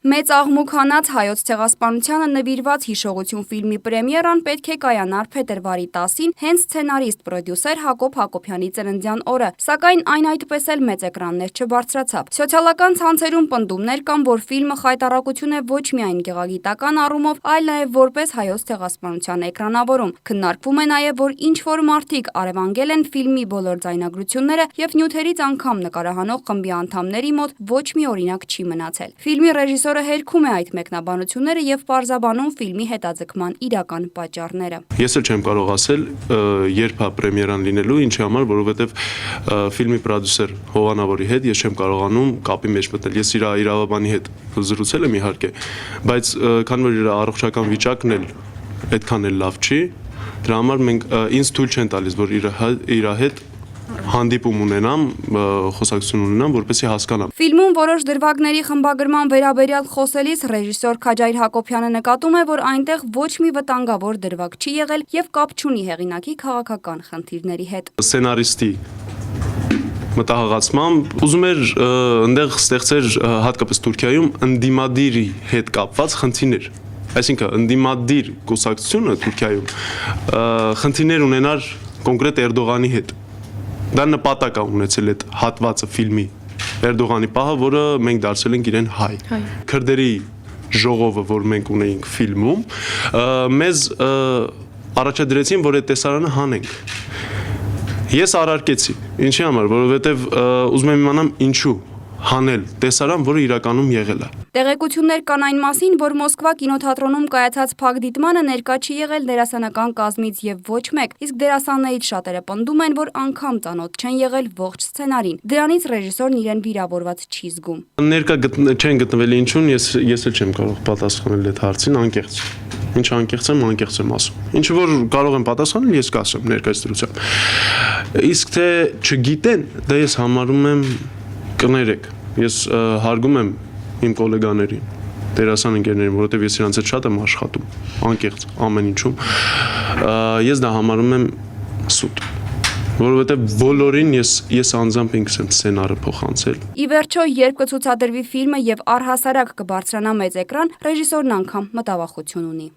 Մեծ աղմուկ հանած հայոց ցեղասպանությանը նվիրված հիշողություն ֆիլմի պրեմիերան պետք է կայանար փետրվարի 10-ին հենց սցենարիստ պրոդյուսեր Հակոբ Հակոբյանի ծննդյան օրը, սակայն այն այդպես էլ մեծ էկրաններ չբարձրացավ։ Սոցիալական ցանցերում պնդումներ կան, որ ֆիլմը խայտառակություն է ոչ միայն գեղագիտական առումով, այլ նաև որպես հայոց ցեղասպանության էկրանավորում։ Քննարկվում է նաև, որ ինչ-որ մարդիկ առևանգել են ֆիլմի բոլոր ձայնագրությունները եւ նյութերից անգամ նկարահանող խմբի անդամների մոտ ոչ մի օրինակ չի մնացել։ Ֆիլմի ռեժիսորը հերքում է այդ մեկնաբանությունները եւ պարզաբանում ֆիլմի հետաձգման իրական պատճառները։ Ես էլ չեմ կարող ասել երբ է պրեմիերան լինելու, ինչի համար, որովհետեւ ֆիլմի պրոդյուսեր Հովանավորի հետ ես չեմ կարողանում կապի մեջ մտնել։ Ես իր իրավաբանի հետ զրուցել եմ իհարկե, բայց քանի որ իր առողջական վիճակն էլ այդքան էլ լավ չի, դրա համար մենք ինձ թույլ չեն տալիս, որ իր հետ հանդիպում ունենամ, խոսակցություն ունենամ, որպեսզի հասկանամ։ Ֆիլմում որոշ դրվագների խմբագրման վերաբերյալ խոսելիս ռեժիսոր Քաջայր Հակոբյանը նկատում է, որ այնտեղ ոչ մի վտանգավոր դրվագ չի եղել եւ կապ չունի հեղինակի քաղաքական խնդիրների հետ։ Սցենարիստի մտահղացմամբ ուզում էր այնտեղ ստեղծեր հատկապես Թուրքիայում ընդդիմադիրի հետ կապված խնդիրներ։ Այսինքն ընդդիմադիր կուսակցությունը Թուրքիայում խնդիրներ ունենար կոնկրետ Էրդողանի հետ։ Դա նպատակ է ունեցել այդ հատվածը ֆիլմի Էրդողանի պահը, որը մենք դարձել ենք իրեն հայ։ Քրդերի ժողովը, որ մենք ունեինք ֆիլմում, մեզ առաջադրեցին, որ այդ տեսարանը հանենք։ Ես առարկեցի, ինչի համար, որովհետև ուզում եմ իմանամ ինչու հանել տեսարան, որը իրականում եղել է։ Տեղեկություններ կան այն մասին, որ Մոսկվա կինոթատրոնում կայացած փակ դիտմանը ներկա չի եղել դերասանական կազմից եւ ոչ մեկ, իսկ դերասաններից շատերը պնդում են, որ անգամ ծանոթ չեն եղել ողջ սցենարին։ Դրանից ռեժիսորն իրեն վիրավորված չի զգում։ Ներկա չեն գտնվել ինչուն, ես էլ չեմ կարող պատասխանել այդ հարցին, անկեղծ։ Ինչ անկեղծ եմ ասում։ Ինչ որ կարող եմ պատասխանել, ես կասեմ ներկայիս դրությամբ։ Իսկ թե չգիտեն, դա ես համարում եմ կներեք։ Ես հարգում եմ իմ գոլեգաներին, դերասան ընկերներին, որովհետև ես իրանց հետ շատ եմ աշխատում, անկեղծ ամեն ինչում։ Ես դա համարում եմ սուտ, որովհետև բոլորին ես անձամբ ինքս եմ սցենարը փոխանցել։ Ի վերջո, երբ կցուցադրվի ֆիլմը եւ առհասարակ կբարձրանա մեծ էկրան, ռեժիսորն անգամ մտավախություն ունի։